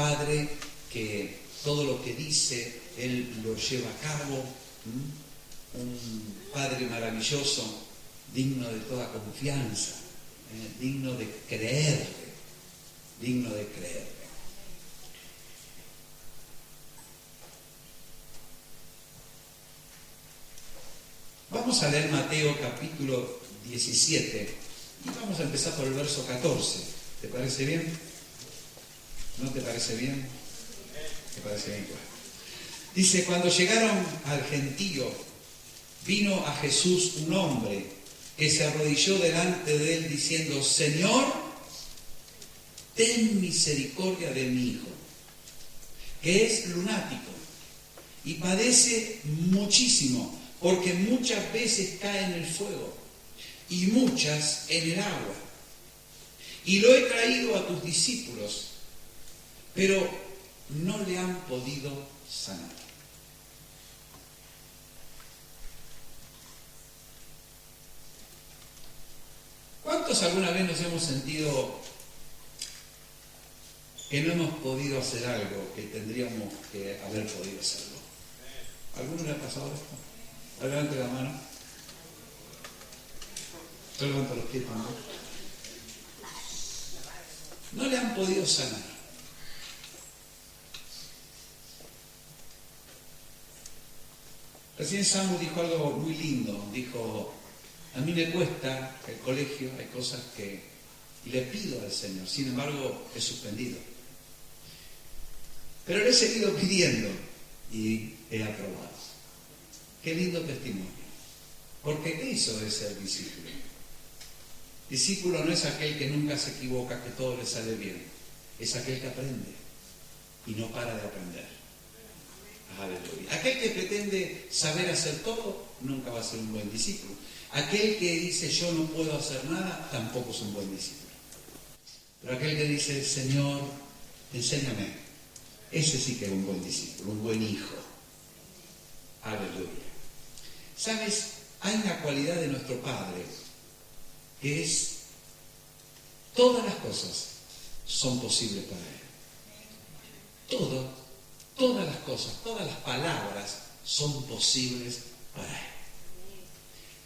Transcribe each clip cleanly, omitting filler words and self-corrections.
padre que todo lo que dice, Él lo lleva a cabo. Un Padre maravilloso, digno de toda confianza, digno de creerle, digno de creerle. Vamos a leer Mateo capítulo 17 y vamos a empezar por el verso 14. ¿Te parece bien? ¿No te parece bien? ¿Te parece bien? Dice, cuando llegaron al gentío, vino a Jesús un hombre que se arrodilló delante de él diciendo, Señor, ten misericordia de mi hijo, que es lunático y padece muchísimo, porque muchas veces cae en el fuego y muchas en el agua. Y lo he traído a tus discípulos, pero no le han podido sanar. ¿Cuántos alguna vez nos hemos sentido que no hemos podido hacer algo que tendríamos que haber podido hacerlo? ¿Alguno le ha pasado esto? Levante la mano. Yo levanto los pies también. No le han podido sanar. Recién Samu dijo algo muy lindo. Dijo, a mí me cuesta el colegio, hay cosas que le pido al Señor, sin embargo he suspendido. Pero le he seguido pidiendo y he aprobado. Qué lindo testimonio. Porque eso es ser discípulo. Discípulo no es aquel que nunca se equivoca, que todo le sale bien. Es aquel que aprende y no para de aprender. Aleluya. Aquel que pretende saber hacer todo, nunca va a ser un buen discípulo. Aquel que dice yo no puedo hacer nada, tampoco es un buen discípulo. Pero aquel que dice, Señor, enséñame, ese sí que es un buen discípulo, un buen hijo. Aleluya. ¿Sabes? Hay una cualidad de nuestro Padre que es, todas las cosas son posibles para Él. Todas las cosas, todas las palabras son posibles para Él.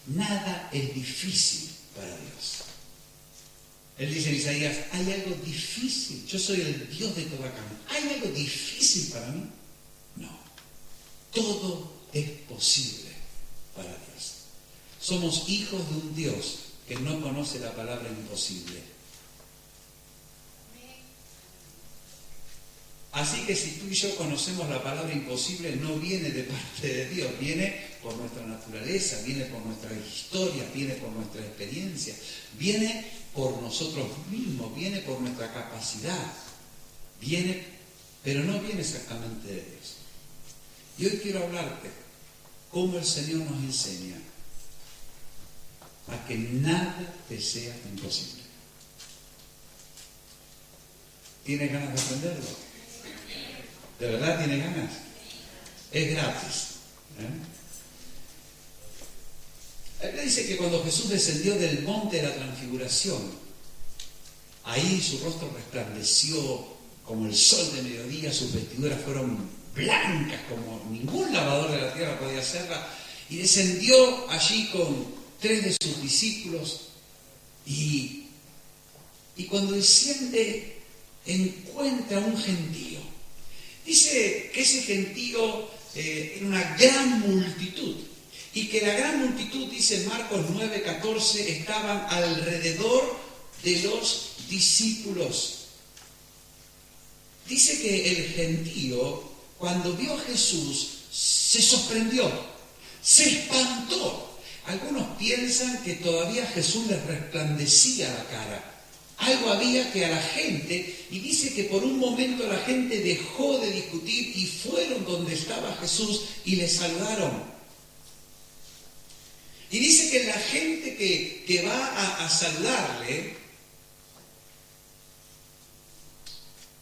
Nada es difícil para Dios. Él dice en Isaías, ¿hay algo difícil? Yo soy el Dios de toda carne. ¿Hay algo difícil para mí? No. Todo es posible para Dios. Somos hijos de un Dios que no conoce la palabra imposible. Así que si tú y yo conocemos la palabra imposible, no viene de parte de Dios, viene por nuestra naturaleza, viene por nuestra historia, viene por nuestra experiencia, viene por nosotros mismos, viene por nuestra capacidad, viene, pero no viene exactamente de Dios. Y hoy quiero hablarte cómo el Señor nos enseña a que nada te sea imposible. ¿Tienes ganas de aprenderlo? ¿De verdad tiene ganas? Es gratis. La Biblia dice que cuando Jesús descendió del monte de la transfiguración, ahí su rostro resplandeció como el sol de mediodía, sus vestiduras fueron blancas como ningún lavador de la tierra podía hacerla, y descendió allí con 3 de sus discípulos, y cuando desciende encuentra un gentío. Dice que ese gentío era una gran multitud y que la gran multitud, dice Marcos 9:14, estaban alrededor de los discípulos. Dice que el gentío, cuando vio a Jesús, se sorprendió, se espantó. Algunos piensan que todavía Jesús les resplandecía la cara. Algo había que a la gente, y dice que por un momento la gente dejó de discutir y fueron donde estaba Jesús y le saludaron. Y dice que la gente que va a saludarle,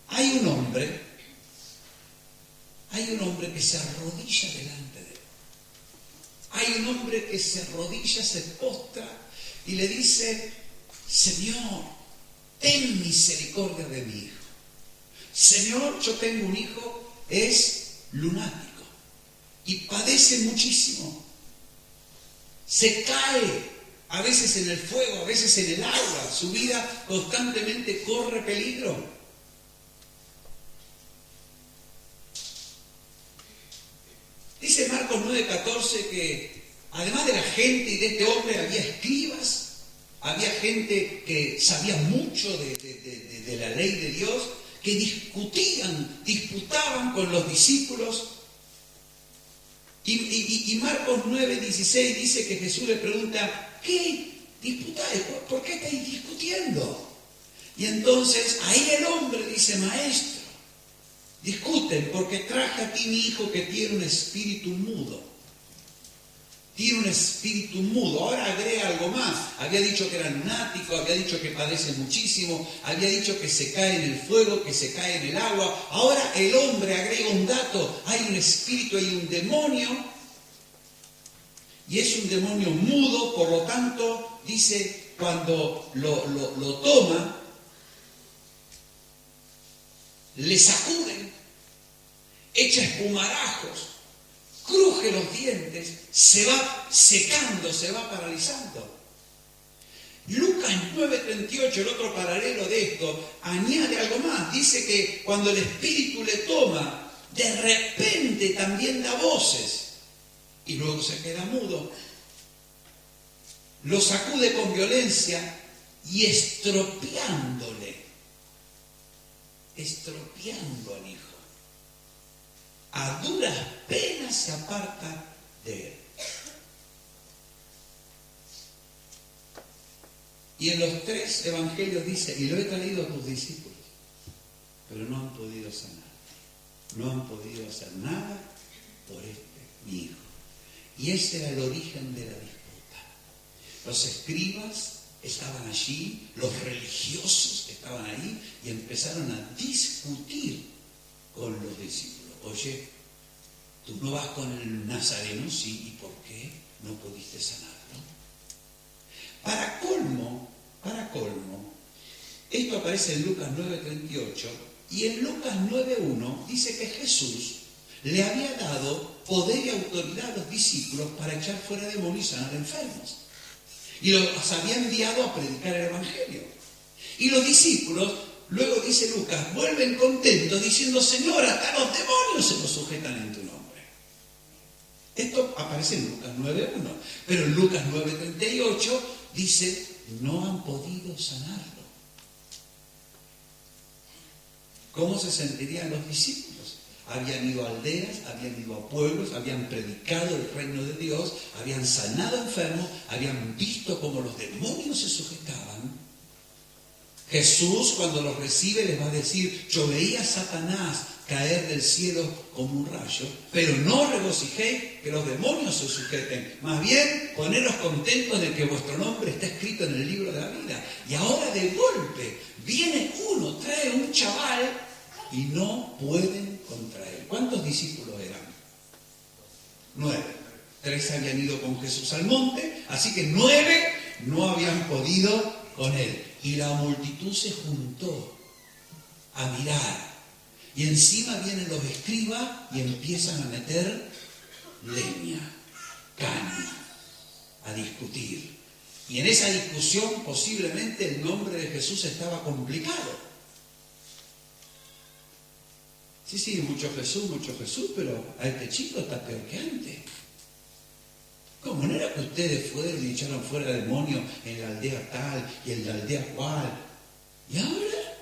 hay un hombre que se arrodilla delante de él. Hay un hombre que se arrodilla, se postra y le dice, Señor, ten misericordia de mi hijo. Señor, yo tengo un hijo, es lunático y padece muchísimo. Se cae, a veces en el fuego, a veces en el agua. Su vida constantemente corre peligro. Dice Marcos 9:14 que además de la gente y de este hombre había escribas, había gente que sabía mucho de la ley de Dios, que disputaban con los discípulos. Y Marcos 9:16 dice que Jesús le pregunta, ¿qué disputáis? ¿Por qué estáis discutiendo? Y entonces ahí el hombre dice, maestro, discuten porque traje aquí mi hijo que tiene un espíritu mudo. Tiene un espíritu mudo. Ahora agrega algo más. Había dicho que era lunático, había dicho que padece muchísimo, había dicho que se cae en el fuego, que se cae en el agua. Ahora el hombre agrega un dato. Hay un espíritu, hay un demonio. Y es un demonio mudo, por lo tanto, dice, cuando lo toma, le sacuden, echa espumarajos, cruje los dientes, se va secando, se va paralizando. Lucas 9:38, el otro paralelo de esto, añade algo más. Dice que cuando el espíritu le toma, de repente también da voces y luego se queda mudo. Lo sacude con violencia y estropeando al hijo. A duras penas se aparta de él. Y en los 3 evangelios dice, y lo he traído a tus discípulos, pero no han podido sanar. No han podido hacer nada por mi hijo. Y ese era el origen de la disputa. Los escribas estaban allí, los religiosos estaban ahí y empezaron a discutir con los discípulos. Oye, tú no vas con el nazareno, sí, ¿y por qué no pudiste sanarlo? Para colmo, esto aparece en Lucas 9:38 y en Lucas 9:1 dice que Jesús le había dado poder y autoridad a los discípulos para echar fuera demonios y sanar enfermos. Y los había enviado a predicar el Evangelio. Y los discípulos, luego dice Lucas, vuelven contentos diciendo, Señor, hasta los demonios se nos sujetan en tu nombre. Esto aparece en Lucas 9:1. Pero en Lucas 9:38 dice, no han podido sanarlo. ¿Cómo se sentirían los discípulos? Habían ido a aldeas, habían ido a pueblos, habían predicado el reino de Dios, habían sanado enfermos, habían visto cómo los demonios se sujetaban. Jesús, cuando los recibe, les va a decir, yo veía a Satanás caer del cielo como un rayo, pero no regocijéis que los demonios se sujeten. Más bien, poneros contentos de que vuestro nombre está escrito en el libro de la vida. Y ahora de golpe, viene uno, trae un chaval y no pueden contra él. ¿Cuántos discípulos eran? 9. 3 habían ido con Jesús al monte, así que 9 no habían podido con él. Y la multitud se juntó a mirar. Y encima vienen los escribas y empiezan a meter leña, caña, a discutir. Y en esa discusión posiblemente el nombre de Jesús estaba complicado. Sí, mucho Jesús, pero a este chico está peor que antes. ¿Cómo no era que ustedes fueron y echaron fuera demonios en la aldea tal y en la aldea cual? ¿Y ahora?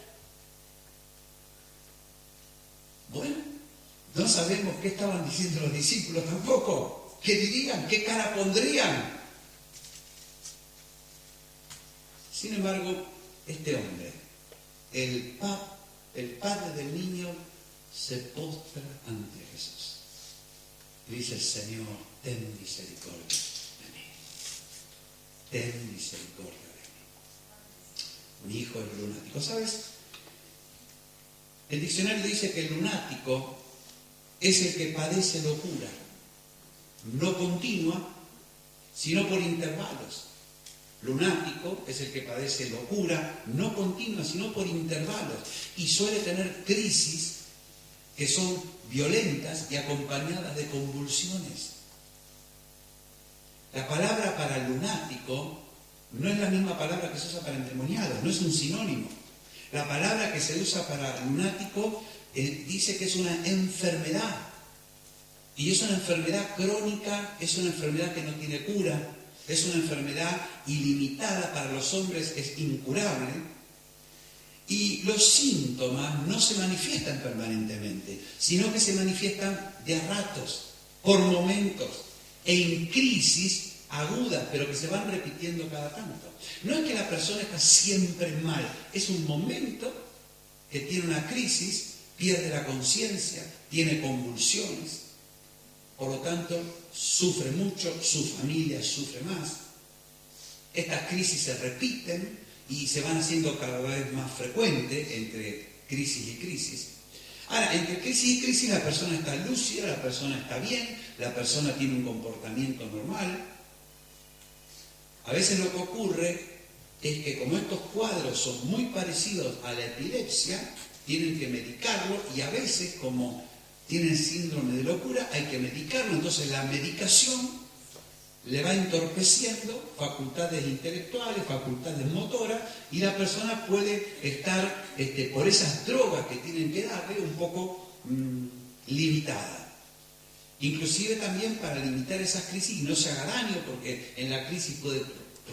Bueno, no sabemos qué estaban diciendo los discípulos tampoco. ¿Qué dirían? ¿Qué cara pondrían? Sin embargo, este hombre, el padre del niño, se postra ante Jesús. Y dice, Señor, ten misericordia de mí. Ten misericordia de mí. Mi hijo es lunático. ¿Sabes? El diccionario dice que el lunático es el que padece locura, no continua, sino por intervalos. lunático es el que padece locura, no continua, sino por intervalos, y suele tener crisis que son violentas y acompañadas de convulsiones. La palabra para lunático no es la misma palabra que se usa para endemoniado, no es un sinónimo. La palabra que se usa para lunático dice que es una enfermedad. Y es una enfermedad crónica, es una enfermedad que no tiene cura, es una enfermedad ilimitada, para los hombres es incurable. Y los síntomas no se manifiestan permanentemente, sino que se manifiestan de a ratos, por momentos, en crisis agudas, pero que se van repitiendo cada tanto. No es que la persona está siempre mal, es un momento que tiene una crisis, pierde la conciencia, tiene convulsiones, por lo tanto sufre mucho, su familia sufre más. Estas crisis se repiten y se van haciendo cada vez más frecuentes entre crisis y crisis. Ahora, entre crisis y crisis la persona está lúcida, la persona está bien, la persona tiene un comportamiento normal. A veces lo que ocurre es que como estos cuadros son muy parecidos a la epilepsia, tienen que medicarlo y a veces como tienen síndrome de locura hay que medicarlo, entonces la medicación le va entorpeciendo facultades intelectuales, facultades motoras, y la persona puede estar, por esas drogas que tienen que darle, un poco limitada. Inclusive también para limitar esas crisis y no se haga daño, porque en la crisis puede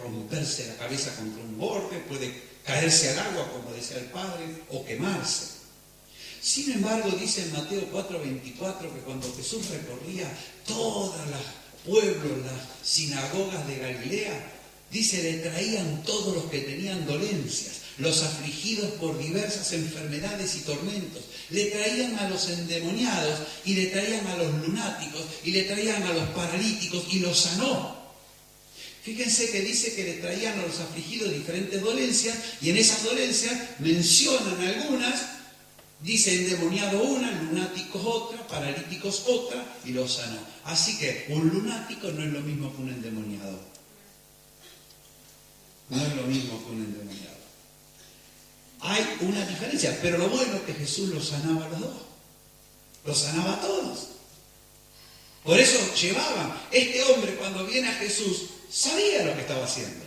romperse la cabeza contra un borde, puede caerse al agua, como decía el padre, o quemarse. Sin embargo, dice en Mateo 4:24 que cuando Jesús recorría todos los pueblos, las sinagogas de Galilea, dice, le traían todos los que tenían dolencias, los afligidos por diversas enfermedades y tormentos, le traían a los endemoniados y le traían a los lunáticos y le traían a los paralíticos y los sanó. Fíjense que dice que le traían a los afligidos diferentes dolencias y en esas dolencias mencionan algunas, dice endemoniado una, lunáticos otra, paralíticos otra y los sanó. Así que un lunático no es lo mismo que un endemoniado. No es lo mismo que un endemoniado. Hay una diferencia, pero lo bueno es que Jesús los sanaba a los dos. Los sanaba a todos. Por eso llevaban. Este hombre cuando viene a Jesús sabía lo que estaba haciendo.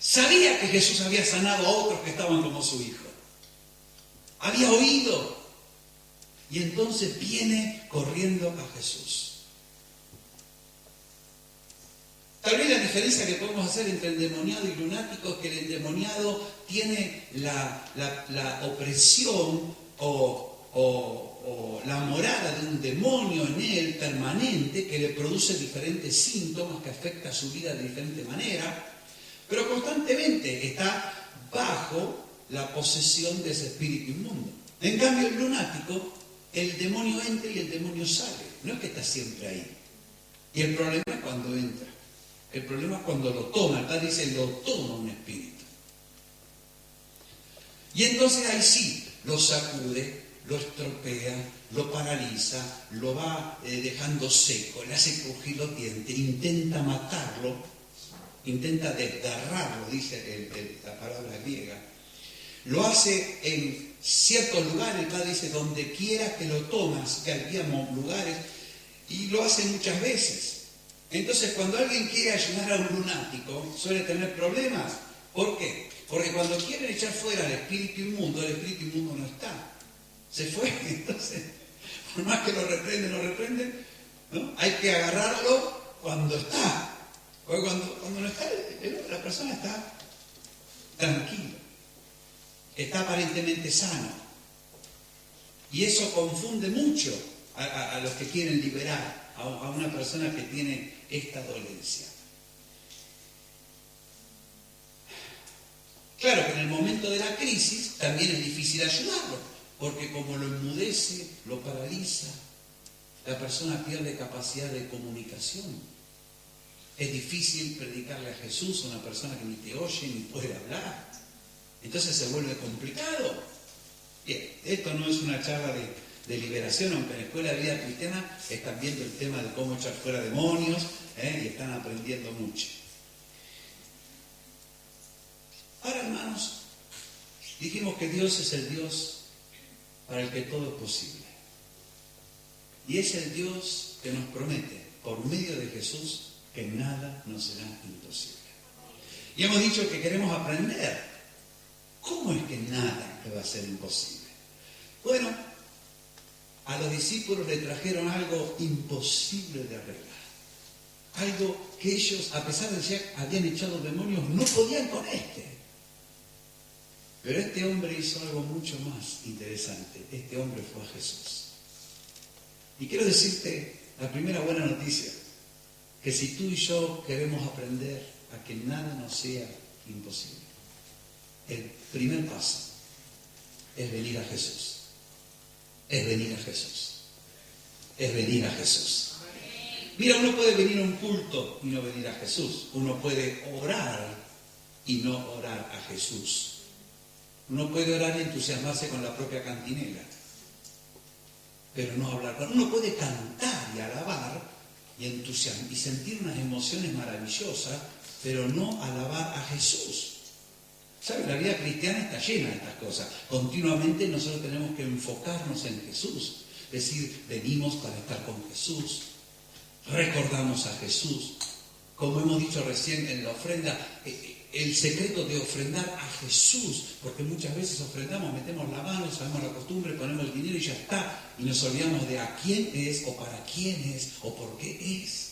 Sabía que Jesús había sanado a otros que estaban como su hijo. Había oído. Y entonces viene corriendo a Jesús. Tal vez la diferencia que podemos hacer entre endemoniado y lunático es que el endemoniado tiene la opresión o la morada de un demonio en él permanente que le produce diferentes síntomas que afecta su vida de diferente manera, pero constantemente está bajo la posesión de ese espíritu inmundo. En cambio, el lunático, el demonio entra y el demonio sale. No es que está siempre ahí. Y el problema es cuando entra. El problema es cuando lo toma. El padre dice, lo toma un espíritu. Y entonces ahí sí, lo sacude, lo estropea, lo paraliza, lo va dejando seco, le hace crujir los dientes, intenta matarlo, intenta desgarrarlo, dice la palabra griega. Lo hace en ciertos lugares, el padre dice, donde quiera que lo tomas, que había lugares, y lo hace muchas veces. Entonces, cuando alguien quiere ayudar a un lunático, suele tener problemas. ¿Por qué? Porque cuando quieren echar fuera al espíritu inmundo, el espíritu inmundo no está. Se fue. Entonces, por más que lo reprenden, ¿no? Hay que agarrarlo cuando está. Porque cuando no está, la persona está tranquila. Está aparentemente sano. Y eso confunde mucho a los que quieren liberar a una persona que tiene esta dolencia. Claro que en el momento de la crisis también es difícil ayudarlo, porque como lo enmudece, lo paraliza, la persona pierde capacidad de comunicación. Es difícil predicarle a Jesús a una persona que ni te oye ni puede hablar. Entonces se vuelve complicado. Bien, esto no es una charla de liberación, aunque en la Escuela de Vida Cristiana están viendo el tema de cómo echar fuera demonios, y están aprendiendo mucho. Ahora, hermanos, dijimos que Dios es el Dios para el que todo es posible. Y es el Dios que nos promete, por medio de Jesús, que nada nos será imposible. Y hemos dicho que queremos aprender. ¿Cómo es que nada te va a ser imposible? Bueno, a los discípulos le trajeron algo imposible de arreglar. Algo que ellos, a pesar de que ya habían echado demonios, no podían con este. Pero este hombre hizo algo mucho más interesante. Este hombre fue a Jesús. Y quiero decirte la primera buena noticia, que si tú y yo queremos aprender a que nada nos sea imposible, el primer paso es venir a Jesús. Es venir a Jesús. Es venir a Jesús. Mira, uno puede venir a un culto y no venir a Jesús. Uno puede orar y no orar a Jesús. Uno puede orar y entusiasmarse con la propia cantinela, pero no hablar con... Uno puede cantar y alabar y sentir unas emociones maravillosas, pero no alabar a Jesús. ¿Sabe? La vida cristiana está llena de estas cosas. Continuamente nosotros tenemos que enfocarnos en Jesús. Es decir, venimos para estar con Jesús. Recordamos a Jesús. Como hemos dicho recién en la ofrenda, el secreto de ofrendar a Jesús, porque muchas veces ofrendamos, metemos la mano, sabemos la costumbre, ponemos el dinero y ya está. Y nos olvidamos de a quién es, o para quién es, o por qué es.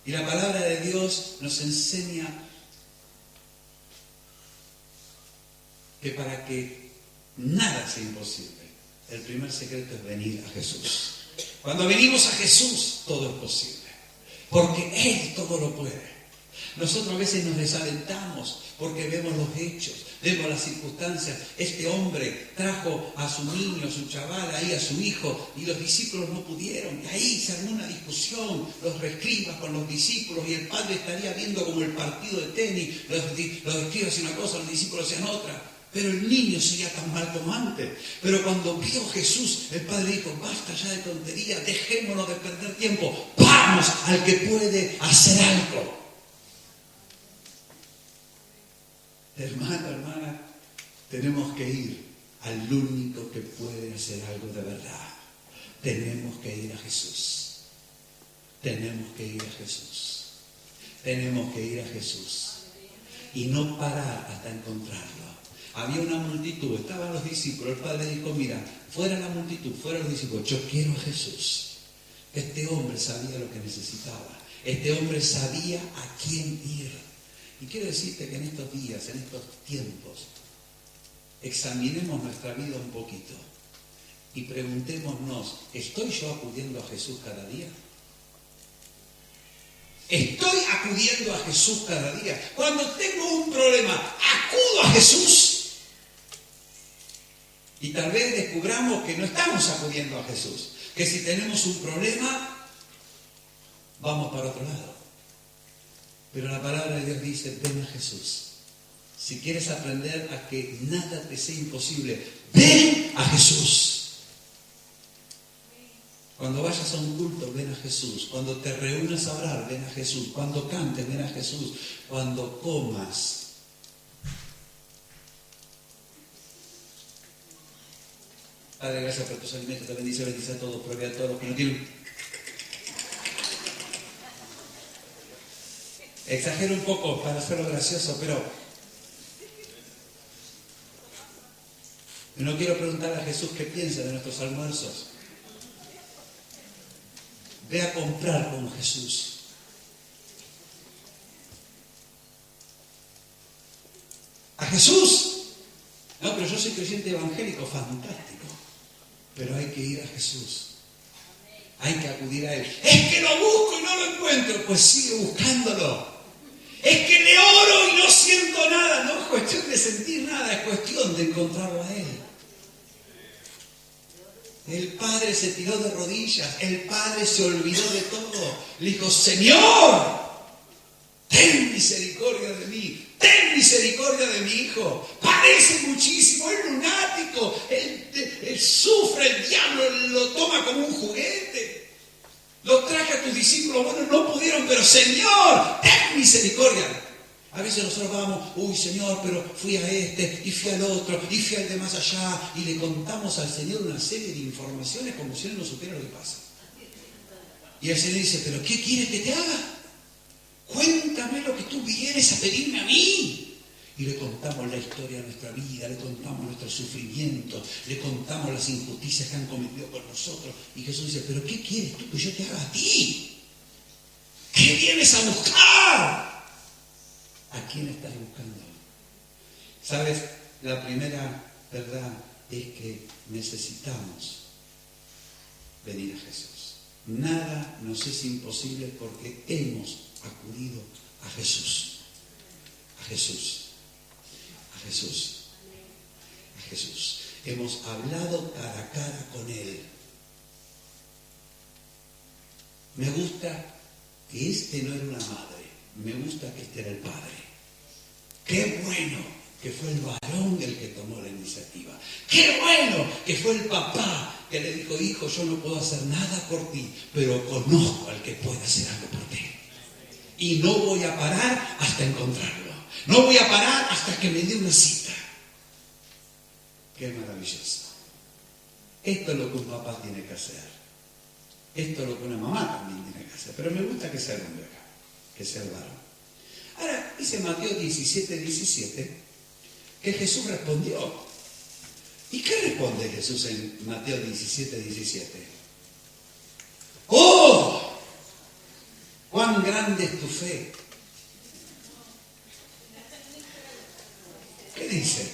Y la palabra de Dios nos enseña que para que nada sea imposible, el primer secreto es venir a Jesús. Cuando venimos a Jesús, todo es posible, porque Él todo lo puede. Nosotros a veces nos desalentamos porque vemos los hechos, vemos las circunstancias. Este hombre trajo a su niño, a su chaval, ahí a su hijo, y los discípulos no pudieron. Y ahí se armó una discusión, los escribas con los discípulos, y el padre estaría viendo como el partido de tenis, los escribas hacían una cosa, los discípulos hacían otra. Pero el niño sería tan mal como antes. Pero cuando vio Jesús, el padre dijo, basta ya de tontería, dejémonos de perder tiempo, vamos al que puede hacer algo. Hermano, hermana, tenemos que ir al único que puede hacer algo de verdad. Tenemos que ir a Jesús. Tenemos que ir a Jesús. Tenemos que ir a Jesús. Y no parar hasta encontrarlo. Había una multitud, estaban los discípulos. El padre dijo, mira, fuera la multitud, fuera los discípulos, yo quiero a Jesús. Este hombre sabía lo que necesitaba. Este hombre sabía a quién ir. Y quiero decirte que en estos días, en estos tiempos, examinemos nuestra vida un poquito y preguntémonos, ¿estoy yo acudiendo a Jesús cada día? ¿Estoy acudiendo a Jesús cada día? Cuando tengo un problema, ¿acudo a Jesús? Y tal vez descubramos que no estamos acudiendo a Jesús, que si tenemos un problema, vamos para otro lado. Pero la palabra de Dios dice, ven a Jesús. Si quieres aprender a que nada te sea imposible, ven a Jesús. Cuando vayas a un culto, ven a Jesús. Cuando te reúnas a orar, ven a Jesús. Cuando cantes, ven a Jesús. Cuando comas. Padre, gracias por tus alimentos. Te bendice a todos, provee a todos los que no tienen. Exagero un poco para hacerlo gracioso, pero no quiero preguntar a Jesús qué piensa de nuestros almuerzos. Ve a comprar con Jesús. ¿A Jesús? No, pero yo soy creyente evangélico, fantástico. Pero hay que ir a Jesús. Hay que acudir a Él. Es que lo busco y no lo encuentro. Pues sigue buscándolo. Es que le oro y no siento nada. No es cuestión de sentir nada, es cuestión de encontrarlo a Él. El Padre se tiró de rodillas, el Padre se olvidó de todo. Le dijo, Señor, ten misericordia de mí, ten misericordia de mi hijo. Parece muchísimo, es lunático, él sufre, el diablo lo toma como un juguete. Lo traje a tus discípulos, bueno, no pudieron, pero Señor, ten misericordia. A veces nosotros vamos, uy Señor, pero fui a este, y fui al otro, y fui al de más allá, y le contamos al Señor una serie de informaciones como si Él no supiera lo que pasa. Y el Señor dice, pero ¿qué quieres que te haga? Cuéntame lo que tú vienes a pedirme a mí. Y le contamos la historia de nuestra vida, le contamos nuestros sufrimientos, le contamos las injusticias que han cometido con nosotros. Y Jesús dice, pero ¿qué quieres tú que yo te haga a ti? ¿Qué vienes a buscar? ¿A quién estás buscando? ¿Sabes? La primera verdad es que necesitamos venir a Jesús. Nada nos es imposible porque hemos acudido a Jesús. A Jesús. A Jesús. A Jesús. Hemos hablado cara a cara con Él. Me gusta que este no era una madre. Me gusta que este era el padre. ¡Qué bueno que fue el varón el que tomó la iniciativa! ¡Qué bueno que fue el papá que le dijo, hijo, yo no puedo hacer nada por ti, pero conozco al que puede hacer algo por ti? Y no voy a parar hasta encontrarlo. No voy a parar hasta que me dé una cita. ¡Qué maravilloso! Esto es lo que un papá tiene que hacer. Esto es lo que una mamá también tiene que hacer. Pero me gusta que sea el hombre acá, que sea el varón. Ahora, dice Mateo 17:17, que Jesús respondió. ¿Y qué responde Jesús en Mateo 17:17? ¡Oh! ¡Cuán grande es tu fe! ¿Qué dice?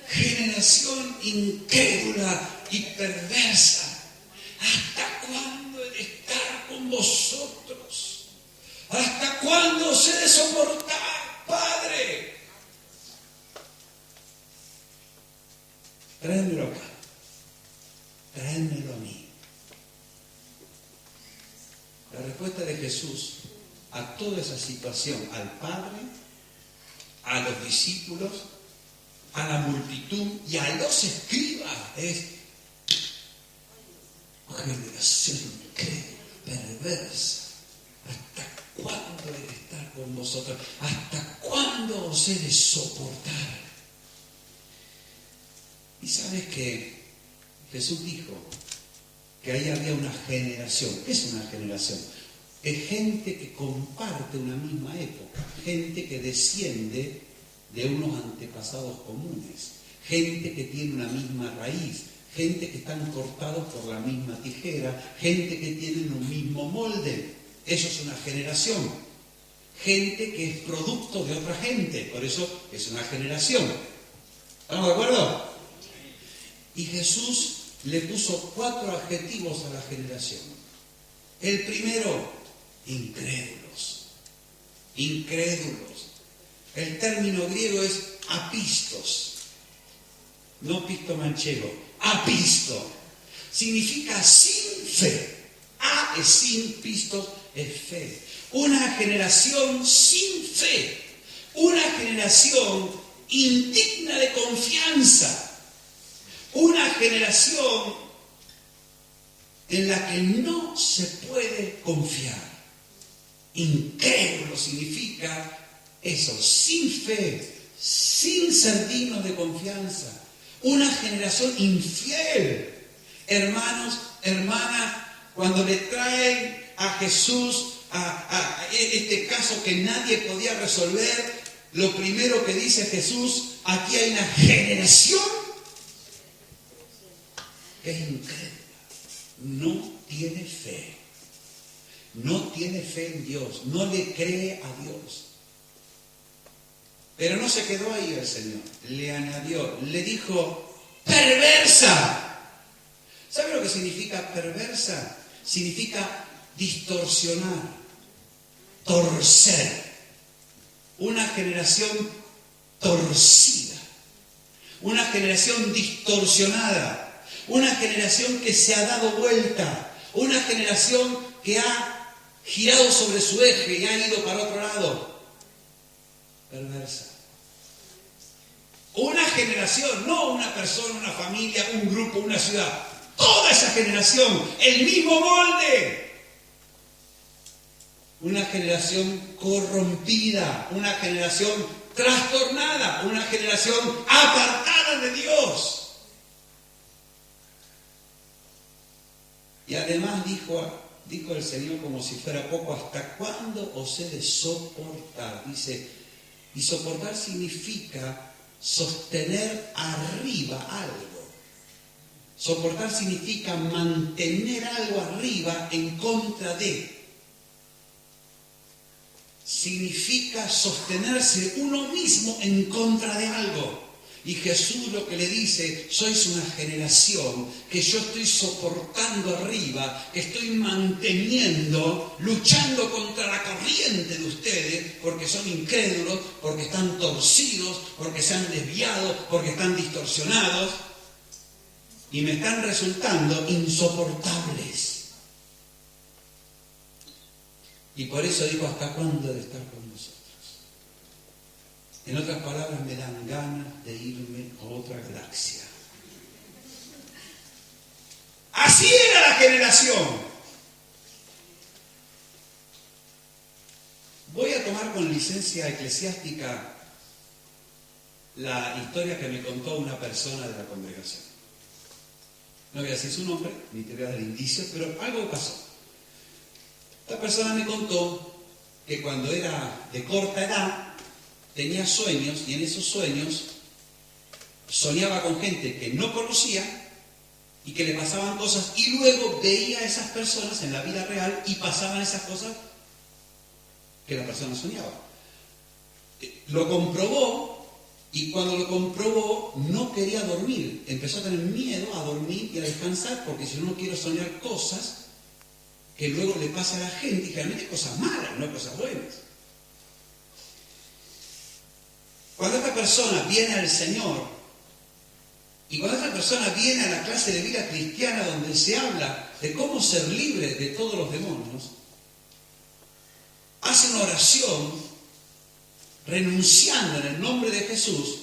Generación incrédula y perversa. ¿Hasta cuándo he de estar con vosotros? ¿Hasta cuándo os he de soportar, Padre? Tráemelo acá. Tráemelo a mí. La respuesta de Jesús a toda esa situación, al Padre, a los discípulos, a la multitud y a los escribas, es generación incrédula, perversa. ¿Hasta cuándo he de estar con vosotros? ¿Hasta cuándo os he de soportar? Y sabes que Jesús dijo que ahí había una generación. ¿Qué es una generación? Es gente que comparte una misma época, gente que desciende de unos antepasados comunes, gente que tiene una misma raíz, gente que están cortados por la misma tijera, gente que tienen un mismo molde. Eso es una generación. Gente que es producto de otra gente, por eso es una generación. ¿Estamos de acuerdo? Y Jesús le puso 4 adjetivos a la generación. El primero, incrédulos. Incrédulos. El término griego es apistos. No pisto manchego, apisto. Significa sin fe. A es sin, pistos es fe. Una generación sin fe. Una generación indigna de confianza. Una generación en la que no se puede confiar. Incrédulo significa eso, sin fe, sin ser digno de confianza. Una generación infiel. Hermanos, hermanas, cuando le traen a Jesús a este caso que nadie podía resolver, lo primero que dice Jesús, aquí hay una generación que es incrédula, no tiene fe, no tiene fe en Dios, no le cree a Dios. Pero no se quedó ahí el Señor, le añadió, le dijo, perversa. ¿Sabe lo que significa perversa? Significa distorsionar, torcer. Una generación torcida, una generación distorsionada, una generación que se ha dado vuelta, una generación que ha girado sobre su eje y ha ido para otro lado. Perversa. Una generación, no una persona, una familia, un grupo, una ciudad. Toda esa generación, el mismo molde. una generación corrompida, una generación trastornada, una generación apartada de Dios. Y además dijo el Señor como si fuera poco, ¿hasta cuándo os he de soportar? Dice, y soportar significa sostener arriba algo. Soportar significa mantener algo arriba en contra de. Significa sostenerse uno mismo en contra de algo. Y Jesús lo que le dice, sois una generación que yo estoy soportando arriba, que estoy manteniendo, luchando contra la corriente de ustedes, porque son incrédulos, porque están torcidos, porque se han desviado, porque están distorsionados, y me están resultando insoportables. Y por eso digo, ¿hasta cuándo he de estar con nosotros? En otras palabras, me dan ganas de irme a otra galaxia. Así era la generación. Voy a tomar con licencia eclesiástica la historia que me contó una persona de la congregación. No voy a decir su nombre, ni te voy a dar indicios, pero algo pasó. Esta persona me contó que cuando era de corta edad, tenía sueños y en esos sueños soñaba con gente que no conocía y que le pasaban cosas y luego veía a esas personas en la vida real y pasaban esas cosas que la persona soñaba. Lo comprobó y cuando lo comprobó no quería dormir. Empezó a tener miedo a dormir y a descansar porque si no quiero soñar cosas que luego le pasa a la gente y generalmente cosas malas, no cosas buenas. Cuando esta persona viene al Señor y cuando esta persona viene a la clase de vida cristiana donde se habla de cómo ser libre de todos los demonios, hace una oración renunciando en el nombre de Jesús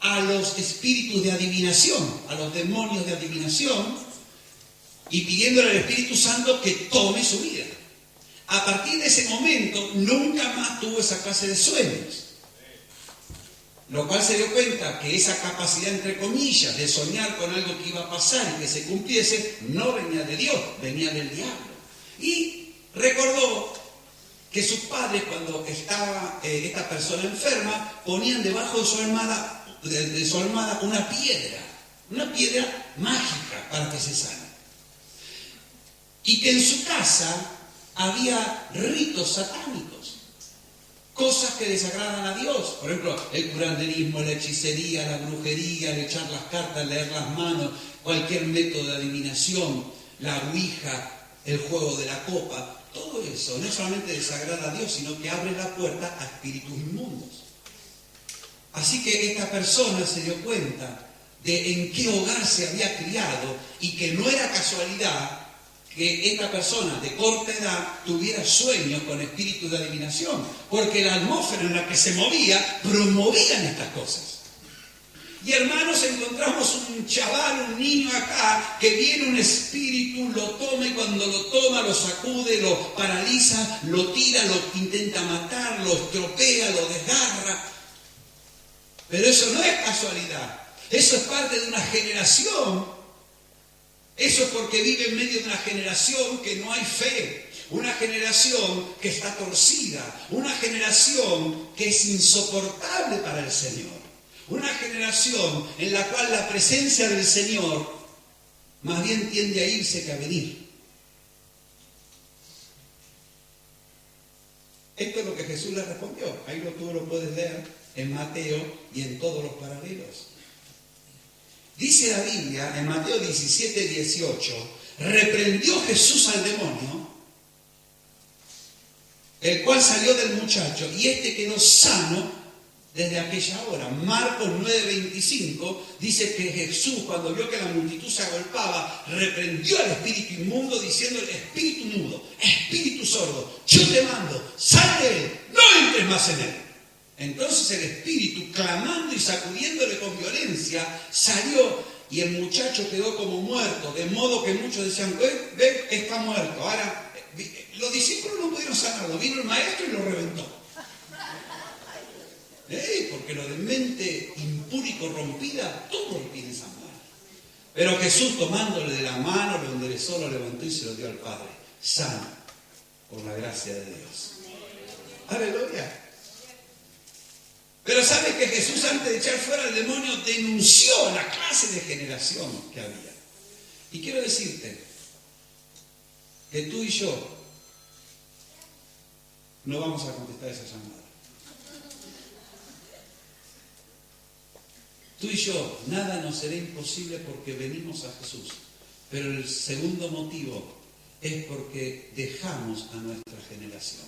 a los espíritus de adivinación, a los demonios de adivinación y pidiéndole al Espíritu Santo que tome su vida. A partir de ese momento nunca más tuvo esa clase de sueños. Lo cual se dio cuenta que esa capacidad, entre comillas, de soñar con algo que iba a pasar y que se cumpliese, no venía de Dios, venía del diablo. Y recordó que sus padres, cuando estaba esta persona enferma, ponían debajo de su almohada una piedra mágica para que se sane. Y que en su casa había ritos satánicos. Cosas que desagradan a Dios. Por ejemplo, el curanderismo, la hechicería, la brujería, el echar las cartas, leer las manos, cualquier método de adivinación, la ouija, el juego de la copa. Todo eso no solamente desagrada a Dios, sino que abre la puerta a espíritus inmundos. Así que esta persona se dio cuenta de en qué hogar se había criado y que no era casualidad que esta persona de corta edad tuviera sueños con espíritus de adivinación, porque la atmósfera en la que se movía promovían estas cosas. Y hermanos, encontramos un chaval, un niño acá, que viene un espíritu, lo toma y cuando lo toma lo sacude, lo paraliza, lo tira, lo intenta matar, lo estropea, lo desgarra. Pero eso no es casualidad, eso es parte de una generación. Eso es porque vive en medio de una generación que no hay fe, una generación que está torcida, una generación que es insoportable para el Señor, una generación en la cual la presencia del Señor más bien tiende a irse que a venir. Esto es lo que Jesús le respondió. Ahí tú lo puedes leer en Mateo y en todos los paralelos. Dice la Biblia en Mateo 17, 18, reprendió Jesús al demonio, el cual salió del muchacho, y este quedó sano desde aquella hora. Marcos 9, 25 dice que Jesús, cuando vio que la multitud se agolpaba, reprendió al espíritu inmundo, diciéndole: espíritu mudo, espíritu sordo, yo te mando, sal de él, no entres más en él. Entonces el espíritu, clamando y sacudiéndole con violencia, salió y el muchacho quedó como muerto, de modo que muchos decían: ven, está muerto. Ahora los discípulos no pudieron sanarlo, vino el maestro y lo reventó. Porque lo de mente impura y corrompida, todo lo quieren sanar. Pero Jesús, tomándole de la mano, lo enderezó, lo levantó y se lo dio al Padre. Sano, por la gracia de Dios. Aleluya. Pero ¿sabes que Jesús, antes de echar fuera al demonio, denunció la clase de generación que había? Y quiero decirte que tú y yo no vamos a contestar esa llamada. Tú y yo, nada nos será imposible porque venimos a Jesús. Pero el segundo motivo es porque dejamos a nuestra generación.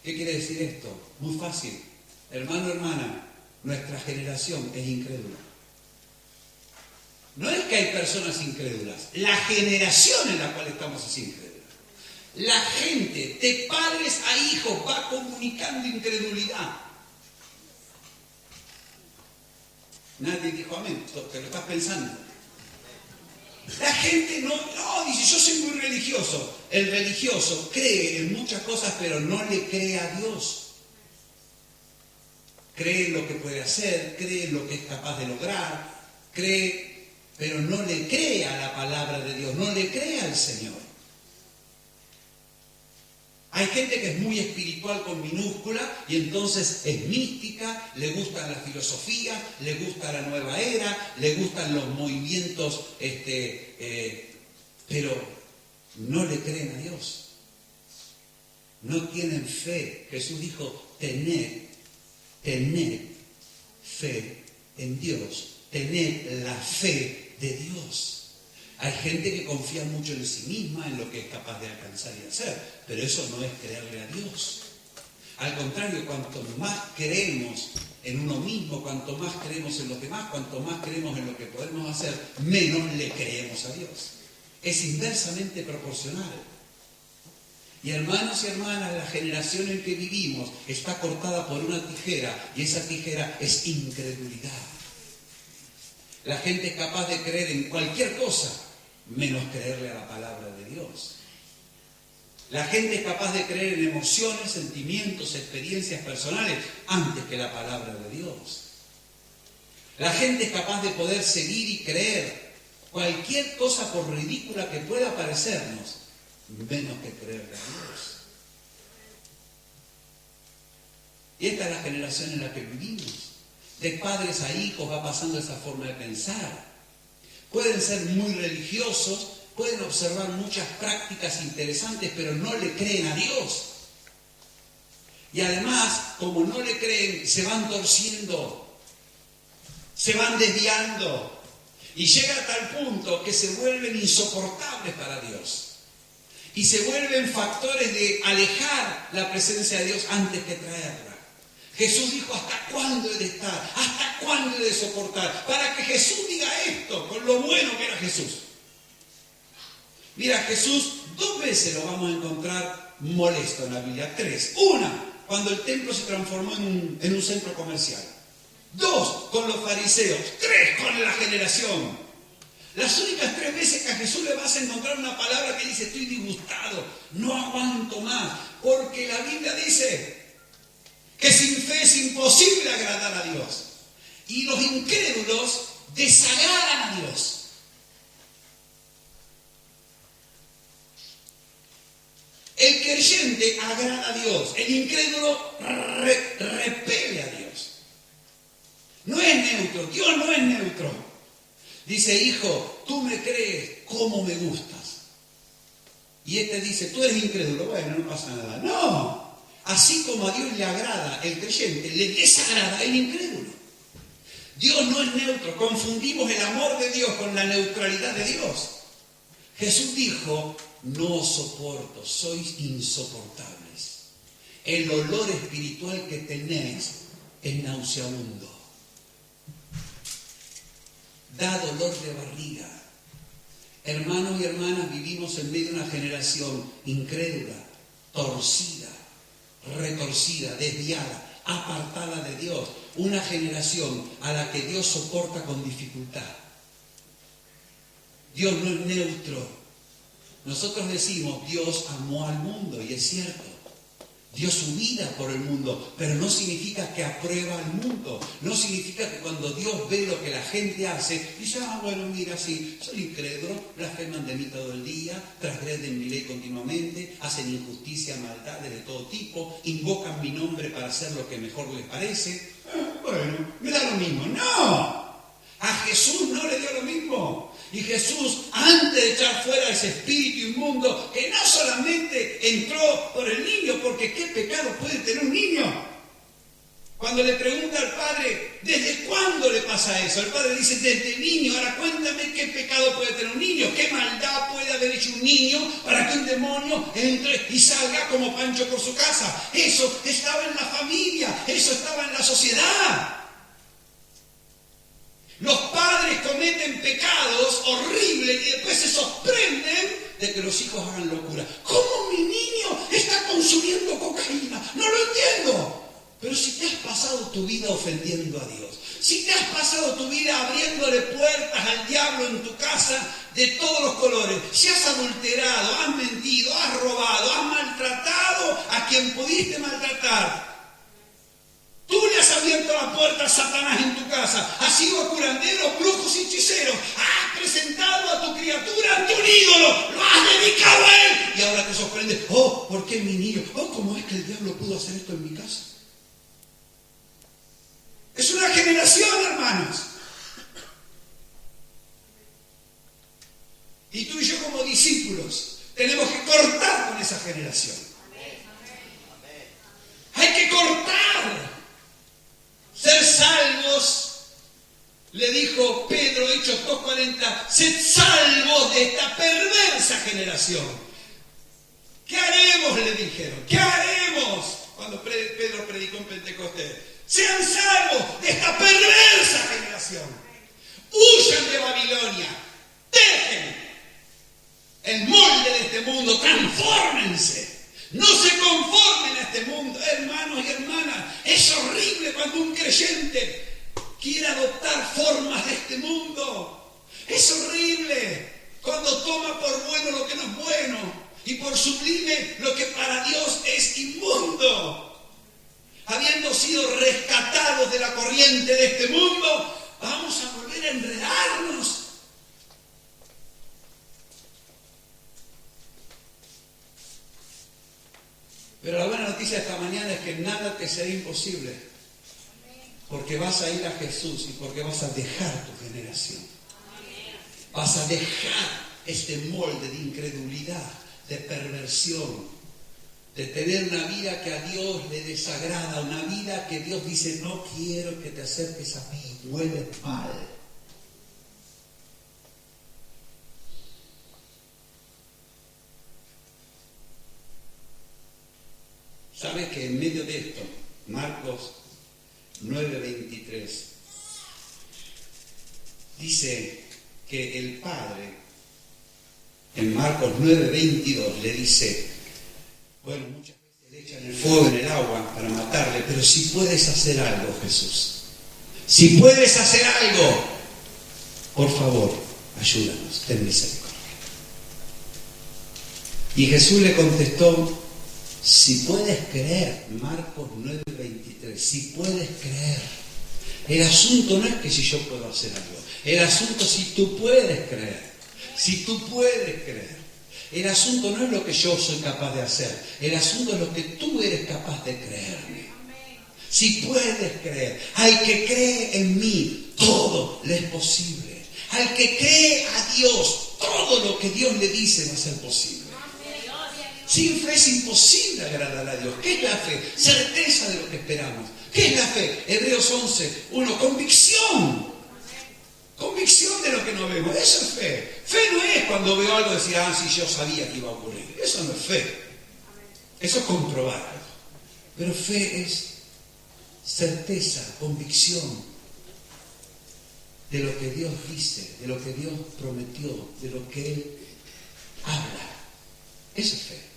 ¿Qué quiere decir esto? Muy fácil. Hermano, hermana, nuestra generación es incrédula. No es que hay personas incrédulas, la generación en la cual estamos es incrédula. La gente, de padres a hijos, va comunicando incredulidad. Nadie dijo amén, te lo estás pensando. La gente no, dice, yo soy muy religioso. El religioso cree en muchas cosas, pero no le cree a Dios. Cree en lo que puede hacer, cree en lo que es capaz de lograr, cree, pero no le cree a la palabra de Dios, no le cree al Señor. Hay gente que es muy espiritual con minúscula y entonces es mística, le gusta la filosofía, le gusta la nueva era, le gustan los movimientos, pero no le creen a Dios. No tienen fe. Jesús dijo, tened fe en Dios, tened la fe de Dios. Hay gente que confía mucho en sí misma, en lo que es capaz de alcanzar y hacer, pero eso no es creerle a Dios. Al contrario, cuanto más creemos en uno mismo, cuanto más creemos en los demás, cuanto más creemos en lo que podemos hacer, menos le creemos a Dios. Es inversamente proporcional. Y hermanos y hermanas, la generación en que vivimos está cortada por una tijera, y esa tijera es incredulidad. La gente es capaz de creer en cualquier cosa, menos creerle a la palabra de Dios. La gente es capaz de creer en emociones, sentimientos, experiencias personales antes que la palabra de Dios. La gente es capaz de poder seguir y creer cualquier cosa por ridícula que pueda parecernos, menos que creerle a Dios. Y esta es la generación en la que vivimos. De padres a hijos va pasando esa forma de pensar. Pueden ser muy religiosos, pueden observar muchas prácticas interesantes, pero no le creen a Dios. Y además, como no le creen, se van torciendo, se van desviando, y llega a tal punto que se vuelven insoportables para Dios. Y se vuelven factores de alejar la presencia de Dios antes que traerla. Jesús dijo, ¿hasta cuándo he de estar? ¿Hasta cuándo he de soportar? Para que Jesús diga esto, con lo bueno que era Jesús. Mira, Jesús 2 veces lo vamos a encontrar molesto en la Biblia. 3. Una, cuando el templo se transformó en un centro comercial. 2, con los fariseos. 3, con la generación. Las únicas 3 veces que a Jesús le vas a encontrar una palabra que dice, estoy disgustado, no aguanto más. Porque la Biblia dice que sin fe es imposible agradar a Dios. Y los incrédulos desagradan a Dios. El creyente agrada a Dios. El incrédulo repele a Dios. No es neutro. Dios no es neutro. Dice, hijo, tú me crees como me gustas. Y este dice, tú eres incrédulo. Bueno, no pasa nada. No. Así como a Dios le agrada el creyente, le desagrada el incrédulo. Dios no es neutro. Confundimos el amor de Dios con la neutralidad de Dios. Jesús dijo, no os soporto, sois insoportables. El olor espiritual que tenéis es nauseabundo. Da dolor de barriga. Hermanos y hermanas, vivimos en medio de una generación incrédula, torcida, retorcida, desviada, apartada de Dios. Una generación a la que Dios soporta con dificultad. Dios no es neutro. Nosotros decimos, Dios amó al mundo, y es cierto. Dio su vida por el mundo, pero no significa que aprueba al mundo. No significa que cuando Dios ve lo que la gente hace, dice, bueno, mira, sí, son incrédulos, blasfeman de mí todo el día, transgreden mi ley continuamente, hacen injusticia, maldades de todo tipo, invocan mi nombre para hacer lo que mejor les parece. Bueno, me da lo mismo. ¡No! A Jesús no le dio lo mismo. Y Jesús, antes de echar fuera ese espíritu inmundo, que no solamente entró por el niño, porque ¿qué pecado puede tener un niño? Cuando le pregunta al padre, ¿desde cuándo le pasa eso? El padre dice, desde niño. Ahora cuéntame qué pecado puede tener un niño, qué maldad puede haber hecho un niño para que un demonio entre y salga como Pancho por su casa. Eso estaba en la familia, eso estaba en la sociedad. Los padres cometen pecados horribles y después se sorprenden de que los hijos hagan locura. ¿Cómo mi niño está consumiendo cocaína? No lo entiendo. Pero si te has pasado tu vida ofendiendo a Dios, si te has pasado tu vida abriéndole puertas al diablo en tu casa de todos los colores, si has adulterado, has mentido, has robado, has maltratado a quien pudiste maltratar, tú le has abierto la puerta a Satanás en tu casa, has sido a curanderos, brujos y hechiceros, has presentado a tu criatura ante un ídolo, lo has dedicado a él, y ahora te sorprende, ¿por qué mi niño? ¿Cómo es que el diablo pudo hacer esto en mi casa? Es una generación, hermanos. Y tú y yo como discípulos tenemos que cortar con esa generación. Hay que cortar. Ser salvos, le dijo Pedro, Hechos 2:40, sed salvos de esta perversa generación. ¿Qué haremos? Le dijeron. ¿Qué haremos? Cuando Pedro predicó en Pentecostés. Sean salvos de esta perversa generación. Huyan de Babilonia. Dejen el molde de este mundo. Transfórmense. No se conformen a este mundo, hermanos y hermanas. Es horrible cuando un creyente quiere adoptar formas de este mundo. Es horrible cuando toma por bueno lo que no es bueno y por sublime lo que para Dios es inmundo. Habiendo sido rescatados de la corriente de este mundo, vamos a volver a enredarnos. Pero la buena noticia de esta mañana es que nada te será imposible, porque vas a ir a Jesús y porque vas a dejar tu generación. Vas a dejar este molde de incredulidad, de perversión, de tener una vida que a Dios le desagrada, una vida que Dios dice, no quiero que te acerques a mí, hueles mal. ¿Sabes que en medio de esto, Marcos 9:23, dice que el Padre, en Marcos 9:22, le dice, bueno, muchas veces le echan el fuego en el agua para matarle, pero si puedes hacer algo, Jesús, si puedes hacer algo, por favor, ayúdanos, ten misericordia. Y Jesús le contestó, si puedes creer, Marcos 9:23, si puedes creer. El asunto no es que si yo puedo hacer algo, el asunto es si tú puedes creer, si tú puedes creer. El asunto no es lo que yo soy capaz de hacer, el asunto es lo que tú eres capaz de creerme. Si puedes creer, al que cree en mí, todo le es posible. Al que cree a Dios, todo lo que Dios le dice va a ser posible. Sin fe es imposible agradar a Dios. ¿Qué es la fe? Certeza de lo que esperamos. ¿Qué es la fe? Hebreos 11:1, convicción. Convicción de lo que no vemos. Eso es fe. Fe no es cuando veo algo decir, sí, yo sabía que iba a ocurrir. Eso no es fe. Eso es comprobarlo. Pero fe es certeza, convicción de lo que Dios dice, de lo que Dios prometió, de lo que Él habla. Eso es fe.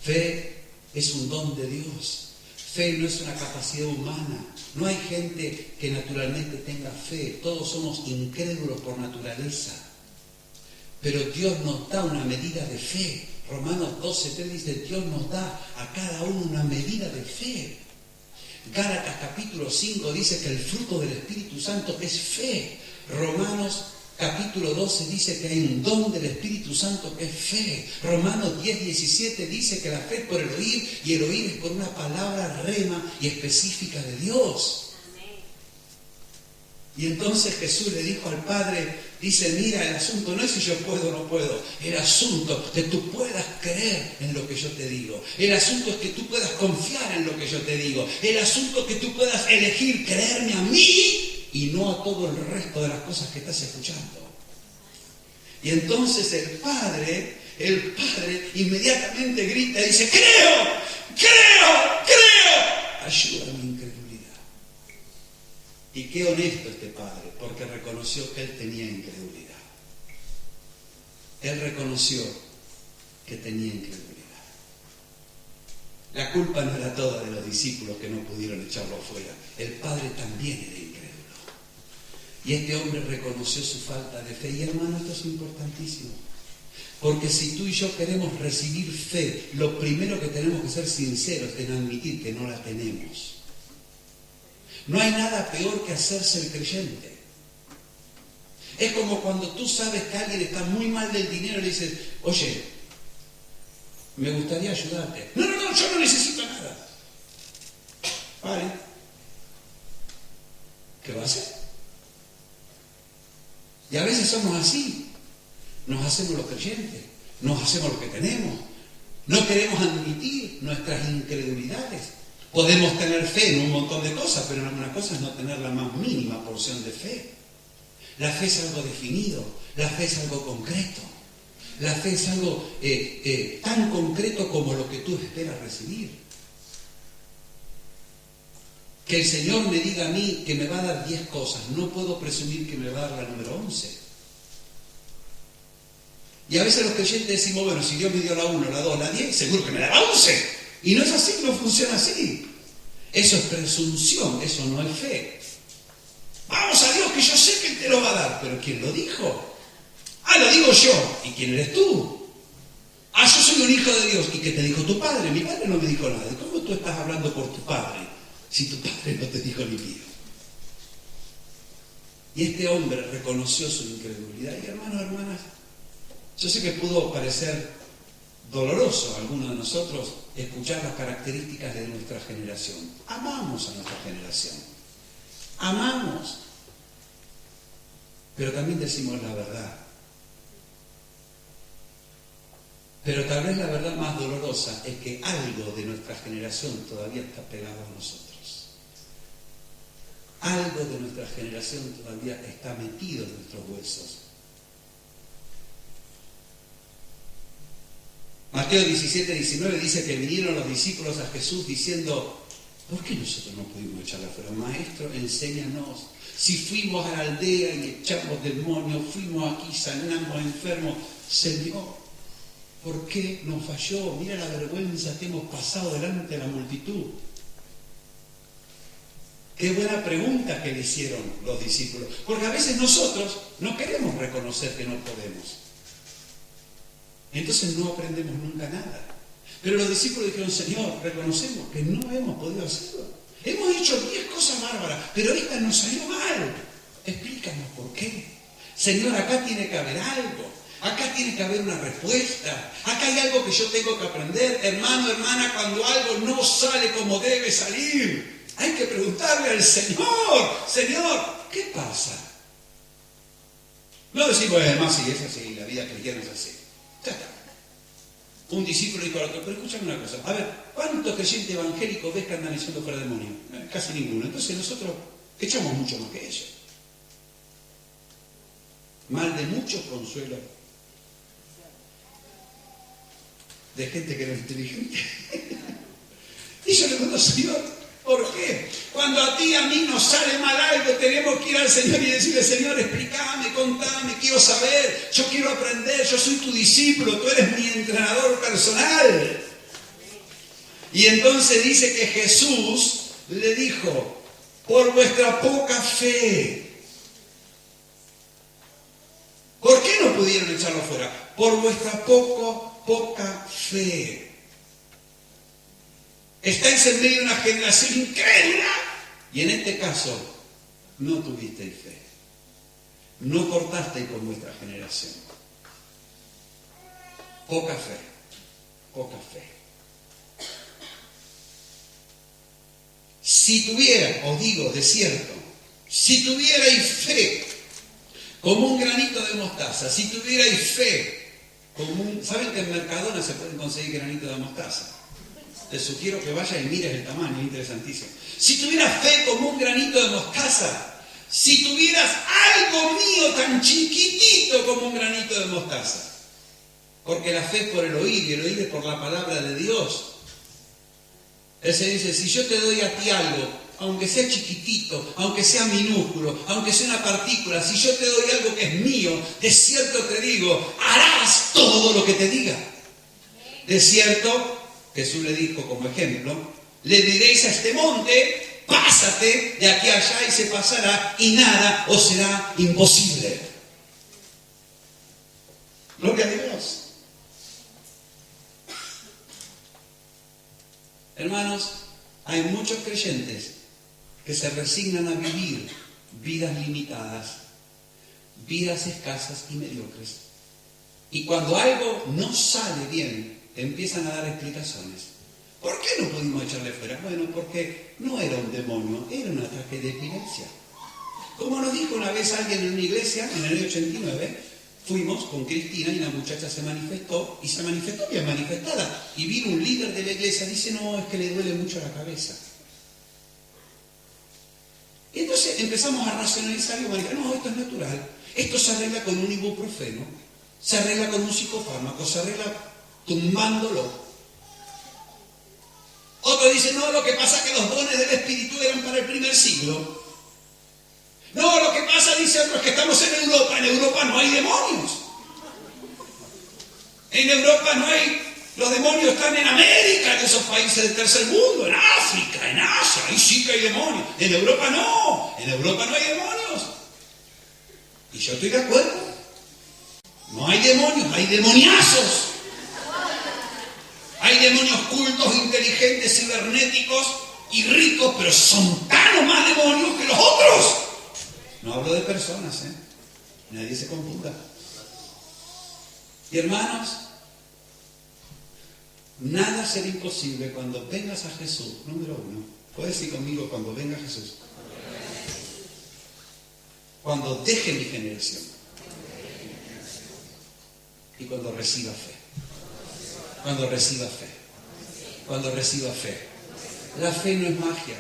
Fe es un don de Dios. Fe no es una capacidad humana. No hay gente que naturalmente tenga fe. Todos somos incrédulos por naturaleza. Pero Dios nos da una medida de fe. Romanos 12:3 dice, Dios nos da a cada uno una medida de fe. Gálatas capítulo 5 dice que el fruto del Espíritu Santo es fe. Romanos capítulo 12 dice que hay un don del Espíritu Santo que es fe. Romanos 10:17 dice que la fe es por el oír y el oír es por una palabra rema y específica de Dios. Y entonces Jesús le dijo al Padre, dice, mira, el asunto no es si yo puedo o no puedo, el asunto es que tú puedas creer en lo que yo te digo, el asunto es que tú puedas confiar en lo que yo te digo, el asunto es que tú puedas elegir creerme a mí y no a todo el resto de las cosas que estás escuchando. Y entonces el Padre inmediatamente grita y dice, creo, ayuda a mi incredulidad. Y qué honesto este padre, porque reconoció que él tenía incredulidad. Él reconoció que tenía incredulidad. La culpa no era toda de los discípulos que no pudieron echarlo afuera. El padre también era incrédulo. Y este hombre reconoció su falta de fe. Y hermano, esto es importantísimo. Porque si tú y yo queremos recibir fe, lo primero que tenemos que ser sinceros en admitir que no la tenemos. No hay nada peor que hacerse el creyente. Es como cuando tú sabes que alguien está muy mal del dinero y le dices, oye, me gustaría ayudarte. No, yo no necesito nada. Vale. ¿Qué va a hacer? Y a veces somos así. Nos hacemos los creyentes. Nos hacemos lo que tenemos. No queremos admitir nuestras incredulidades. Podemos tener fe en un montón de cosas, pero en algunas cosas no tener la más mínima porción de fe. La fe es algo definido, la fe es algo concreto. La fe es algo tan concreto como lo que tú esperas recibir. Que el Señor me diga a mí que me va a dar 10 cosas, no puedo presumir que me va a dar la número 11. Y a veces los creyentes decimos, bueno, si Dios me dio la 1, la 2, la 10, seguro que me dará 11. Y no es así, no funciona así. Eso es presunción, eso no es fe. Vamos a Dios que yo sé que Él te lo va a dar, pero ¿quién lo dijo? Lo digo yo. ¿Y quién eres tú? Yo soy un hijo de Dios. ¿Y qué te dijo tu padre? Mi padre no me dijo nada. ¿Cómo tú estás hablando por tu padre si tu padre no te dijo ni pío? Y este hombre reconoció su incredulidad. Y hermanas, yo sé que pudo parecer doloroso a algunos de nosotros escuchar las características de nuestra generación. Amamos a nuestra generación. Amamos. Pero también decimos la verdad. Pero tal vez la verdad más dolorosa es que algo de nuestra generación todavía está pegado a nosotros. Algo de nuestra generación todavía está metido en nuestros huesos. Mateo 17:19 dice que vinieron los discípulos a Jesús diciendo, ¿por qué nosotros no pudimos echarla fuera? Maestro, enséñanos. Si fuimos a la aldea y echamos demonios, fuimos aquí, sanamos enfermos. Señor, ¿por qué nos falló? Mira la vergüenza que hemos pasado delante de la multitud. Qué buena pregunta que le hicieron los discípulos. Porque a veces nosotros no queremos reconocer que no podemos. Entonces no aprendemos nunca nada. Pero los discípulos dijeron, Señor, reconocemos que no hemos podido hacerlo. Hemos hecho 10 cosas bárbaras, pero esta nos salió mal. Explícanos por qué. Señor, acá tiene que haber algo. Acá tiene que haber una respuesta. Acá hay algo que yo tengo que aprender. Hermano, hermana, cuando algo no sale como debe salir, hay que preguntarle al Señor, Señor, ¿qué pasa? No decimos, además, sí, es así, la vida cristiana es así. Ya está. Un discípulo dijo al otro, pero escúchame una cosa, a ver, ¿cuántos creyentes evangélicos ves que andan echando fuera demonios? Casi ninguno. Entonces nosotros echamos mucho más que ellos. Mal de muchos, consuelo de gente que no es inteligente. Y yo le digo, Señor, ¿por qué? Cuando a ti y a mí nos sale mal algo, tenemos que ir al Señor y decirle, Señor, explícame, contame, quiero saber, yo quiero aprender, yo soy tu discípulo, tú eres mi entrenador personal. Y entonces dice que Jesús le dijo, por vuestra poca fe. ¿Por qué no pudieron echarlo fuera? Por vuestra poca fe. Estáis en medio de una generación incrédula y en este caso no tuvisteis fe. No cortasteis con vuestra generación. Poca fe. Poca fe. Si tuviera, os digo de cierto, si tuvierais fe como un granito de mostaza, si tuvierais fe como un... ¿Saben que en Mercadona se pueden conseguir granitos de mostaza? Les sugiero que vaya y mires el tamaño, es interesantísimo. Si tuvieras fe como un granito de mostaza, si tuvieras algo mío tan chiquitito como un granito de mostaza, porque la fe es por el oír y el oír es por la palabra de Dios. Él se dice, si yo te doy a ti algo, aunque sea chiquitito, aunque sea minúsculo, aunque sea una partícula, si yo te doy algo que es mío, de cierto te digo, harás todo lo que te diga. De cierto, Jesús le dijo como ejemplo, le diréis a este monte, pásate de aquí a allá y se pasará y nada os será imposible. Gloria a Dios. Hermanos, hay muchos creyentes que se resignan a vivir vidas limitadas, vidas escasas y mediocres. Y cuando algo no sale bien, empiezan a dar explicaciones. ¿Por qué no pudimos echarle fuera? Bueno, porque no era un demonio, era un ataque de epilepsia. Como nos dijo una vez alguien en una iglesia, en el año 89, fuimos con Cristina y la muchacha se manifestó, y se manifestó bien manifestada. Y vino un líder de la iglesia, dice, no, es que le duele mucho la cabeza. Y entonces empezamos a racionalizar y a decir, no, esto es natural. Esto se arregla con un ibuprofeno, se arregla con un psicofármaco, se arregla tumbándolo. Otro dice, no, lo que pasa es que los dones del Espíritu eran para el primer siglo. No, lo que pasa, dice otro, es que estamos en Europa no hay demonios. En Europa no hay, los demonios están en América, en esos países del tercer mundo, en África, en Asia, ahí sí que hay demonios. En Europa no hay demonios. Y yo estoy de acuerdo. No hay demonios, hay demoniazos. Hay demonios cultos, inteligentes, cibernéticos y ricos, pero son tan o más demonios que los otros. No hablo de personas, nadie se confunda. Y hermanos, nada será imposible cuando vengas a Jesús. Número uno, puedes decir conmigo, cuando venga Jesús. Cuando deje mi generación. Y cuando reciba fe. Cuando reciba fe. Cuando reciba fe. La fe no es magia.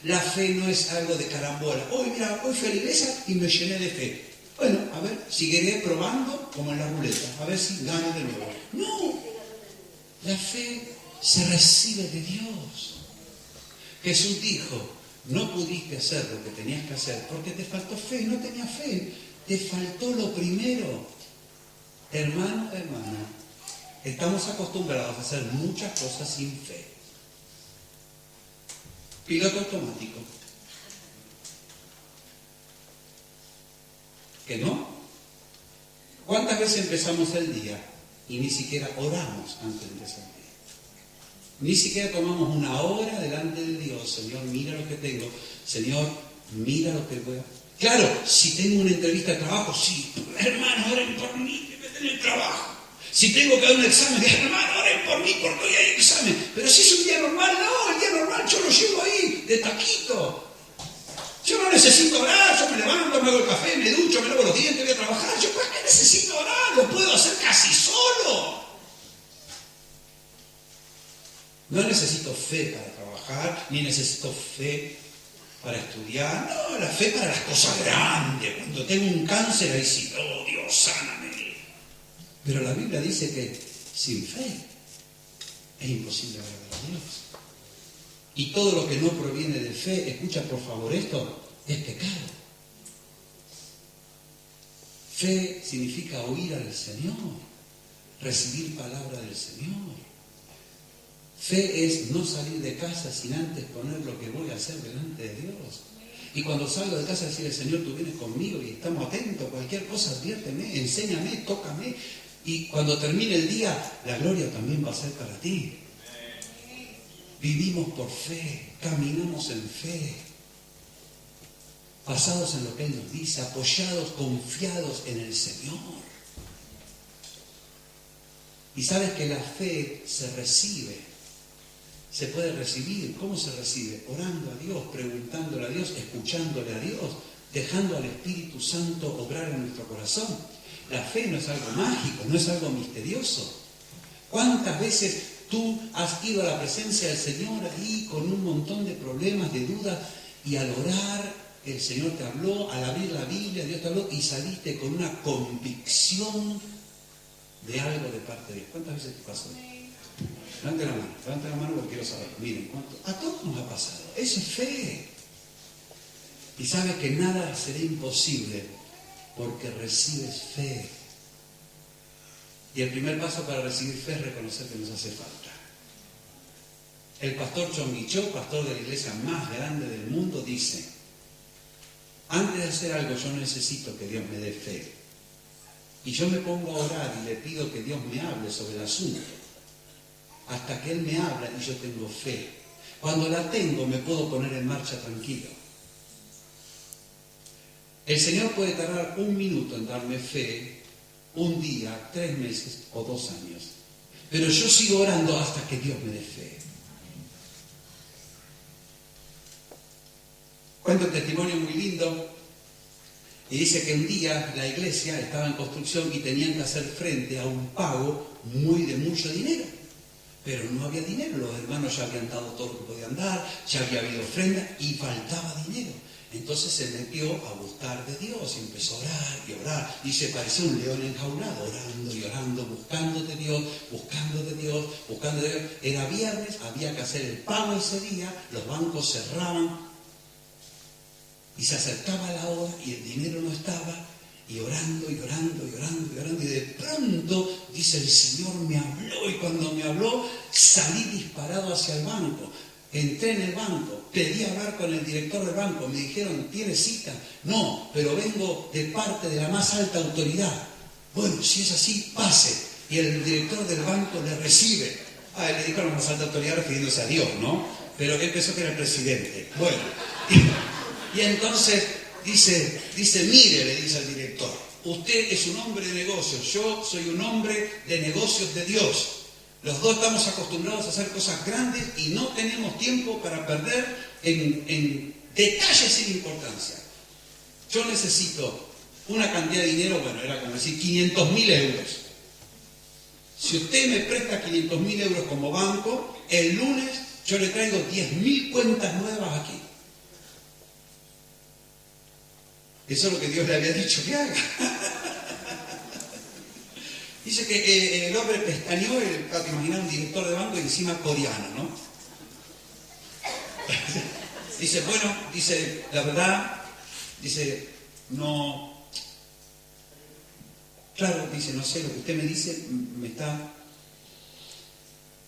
La fe no es algo de carambola. Hoy fui a la iglesia y me llené de fe. Bueno, a ver, seguiré probando como en la ruleta. A ver si gano de nuevo. No. La fe se recibe de Dios. Jesús dijo, no pudiste hacer lo que tenías que hacer porque te faltó fe. No tenías fe. Te faltó lo primero. Hermano, estamos acostumbrados a hacer muchas cosas sin fe. Piloto automático. ¿Que no? ¿Cuántas veces empezamos el día y ni siquiera oramos antes de empezar el día? Ni siquiera tomamos una hora delante de Dios. Señor, mira lo que tengo. Señor, mira lo que voy a... Claro, si tengo una entrevista de trabajo, sí. Hermano, oren por mí, que me den el trabajo. Si tengo que dar un examen, hermano, oren por mí porque hoy hay examen. Pero si es un día normal, no, el día normal yo lo llevo ahí, de taquito. Yo no necesito orar, yo me levanto, me hago el café, me ducho, me lavo los dientes, voy a trabajar. ¿Yo para qué necesito orar? Lo puedo hacer casi solo. No necesito fe para trabajar, ni necesito fe para estudiar. No, la fe para las cosas grandes. Cuando tengo un cáncer, ahí sí, oh Dios, sáname. Pero la Biblia dice que sin fe es imposible agradar a Dios. Y todo lo que no proviene de fe, escucha por favor esto, es pecado. Fe significa oír al Señor, recibir palabra del Señor. Fe es no salir de casa sin antes poner lo que voy a hacer delante de Dios. Y cuando salgo de casa decirle, Señor, tú vienes conmigo y estamos atentos, cualquier cosa, adviérteme, enséñame, tócame. Y cuando termine el día, la gloria también va a ser para ti. Vivimos por fe, caminamos en fe, basados en lo que Él nos dice, apoyados, confiados en el Señor. Y sabes que la fe se recibe, se puede recibir. ¿Cómo se recibe? Orando a Dios, preguntándole a Dios, escuchándole a Dios, dejando al Espíritu Santo obrar en nuestro corazón. La fe no es algo mágico, no es algo misterioso. ¿Cuántas veces tú has ido a la presencia del Señor ahí con un montón de problemas, de dudas, y al orar el Señor te habló, al abrir la Biblia Dios te habló y saliste con una convicción de algo de parte de Dios? ¿Cuántas veces te pasó? Levante la mano porque quiero saber. Miren, ¿cuánto? A todos nos ha pasado. Eso es fe. Y sabes que nada será imposible porque recibes fe. Y el primer paso para recibir fe es reconocer que nos hace falta. El pastor Chonguichó, pastor de la iglesia más grande del mundo, dice: antes de hacer algo yo necesito que Dios me dé fe. Y yo me pongo a orar y le pido que Dios me hable sobre el asunto. Hasta que Él me habla y yo tengo fe. Cuando la tengo me puedo poner en marcha tranquilo. El Señor puede tardar 1 minuto en darme fe, 1 día, 3 meses o 2 años. Pero yo sigo orando hasta que Dios me dé fe. Cuento un testimonio muy lindo. Y dice que un día la iglesia estaba en construcción y tenían que hacer frente a un pago de mucho dinero. Pero no había dinero, los hermanos ya habían dado todo lo que podían dar, ya había habido ofrenda y faltaba dinero. Entonces se metió a buscar de Dios y empezó a orar y orar. Y se parecía un león enjaulado, orando y orando, buscando de Dios, buscando de Dios, buscando de Dios. Era viernes, había que hacer el pago ese día, los bancos cerraban. Y se acercaba la hora y el dinero no estaba. Y orando, y orando, y orando, y orando. Y de pronto, dice, el Señor me habló. Y cuando me habló, salí disparado hacia el banco. Entré en el banco, pedí hablar con el director del banco. Me dijeron, ¿tienes cita? No, pero vengo de parte de la más alta autoridad. Bueno, si es así, pase. Y el director del banco le recibe. Le dijo a la más alta autoridad refiriéndose a Dios, ¿no? Pero él pensó que era el presidente. Bueno, y entonces dice, mire, le dice al director, usted es un hombre de negocios, yo soy un hombre de negocios de Dios. Los dos estamos acostumbrados a hacer cosas grandes y no tenemos tiempo para perder en detalles sin importancia. Yo necesito una cantidad de dinero, bueno, era como decir 500.000 euros. Si usted me presta 500.000 euros como banco, el lunes yo le traigo 10.000 cuentas nuevas aquí. Eso es lo que Dios le había dicho que haga. Dice que el hombre pestañeó, te imaginas un director de banco y encima coreano, ¿no? Dice, bueno, dice, la verdad, dice, no, claro, dice, no sé, lo que usted me dice,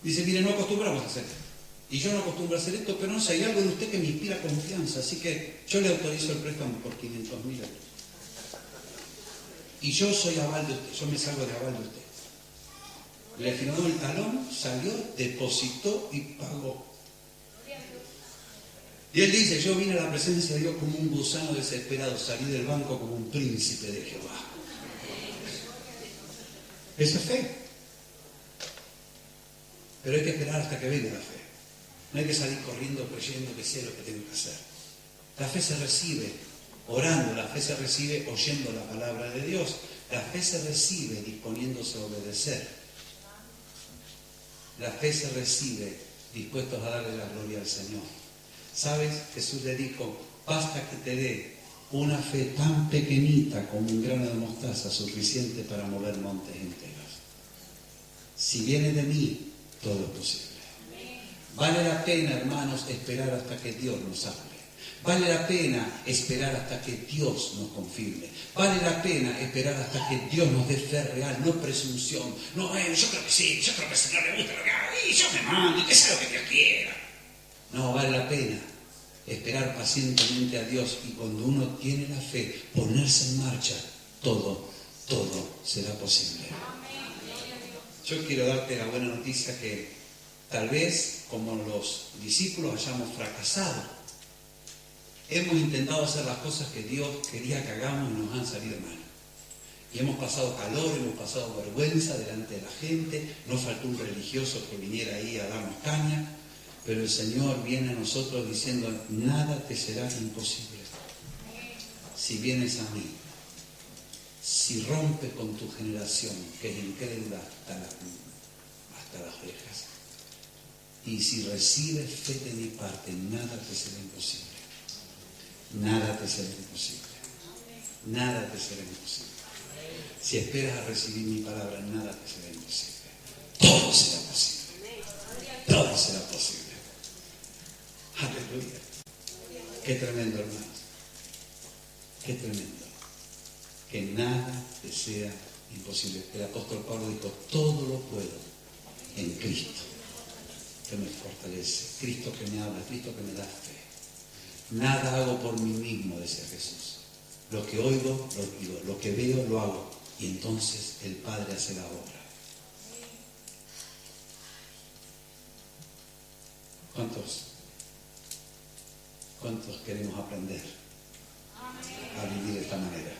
dice, mire, no acostumbramos a hacer esto. Y yo no acostumbro a hacer esto, pero no sé, hay algo de usted que me inspira confianza, así que yo le autorizo el préstamo por 500.000 euros. Y yo soy aval de usted, yo me salgo de aval de usted. Le firmó el talón, salió, depositó y pagó. Y él dice, yo vine a la presencia de Dios como un gusano desesperado, salí del banco como un príncipe de Jehová. Eso es fe. Pero hay que esperar hasta que venga la fe. No hay que salir corriendo creyendo que sé lo que tengo que hacer. La fe se recibe orando, la fe se recibe oyendo la palabra de Dios. La fe se recibe disponiéndose a obedecer. La fe se recibe dispuestos a darle la gloria al Señor. ¿Sabes? Jesús le dijo, basta que te dé una fe tan pequeñita como un grano de mostaza, suficiente para mover montes enteros. Si viene de mí, todo es posible. Vale la pena, hermanos, esperar hasta que Dios nos hable. Vale la pena esperar hasta que Dios nos confirme. Vale la pena esperar hasta que Dios nos dé fe real, no presunción. No, yo creo que sí, yo creo que al Señor le gusta lo que hago, y yo me mando, y que sea lo que Dios quiera. No, vale la pena esperar pacientemente a Dios y cuando uno tiene la fe, ponerse en marcha, todo será posible. Yo quiero darte la buena noticia que tal vez, como los discípulos, hayamos fracasado. Hemos intentado hacer las cosas que Dios quería que hagamos y nos han salido mal. Y hemos pasado calor, hemos pasado vergüenza delante de la gente, no faltó un religioso que viniera ahí a darnos caña, pero el Señor viene a nosotros diciendo, nada te será imposible. Si vienes a mí, si rompes con tu generación, que es incrédula hasta las orejas, y si recibes fe de mi parte, nada te será imposible. Nada te será imposible. Nada te será imposible. Si esperas a recibir mi palabra, nada te será imposible. Todo será posible. Todo será posible. Aleluya. Qué tremendo, hermanos. Qué tremendo. Que nada te sea imposible. El apóstol Pablo dijo, todo lo puedo en Cristo, que me fortalece. Cristo que me habla, Cristo que me da fe. Nada hago por mí mismo, decía Jesús. Lo que oigo, lo digo. Lo que veo, lo hago. Y entonces el Padre hace la obra. ¿Cuántos queremos aprender a vivir de esta manera?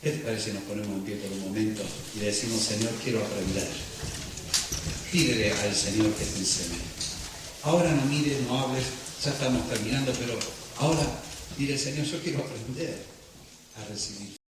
¿Qué te parece si nos ponemos en pie por un momento y le decimos, Señor, quiero aprender? Pídele al Señor que te enseñe. Ahora no mires, no hables, ya estamos terminando, pero ahora dile, Señor, yo quiero aprender a recibir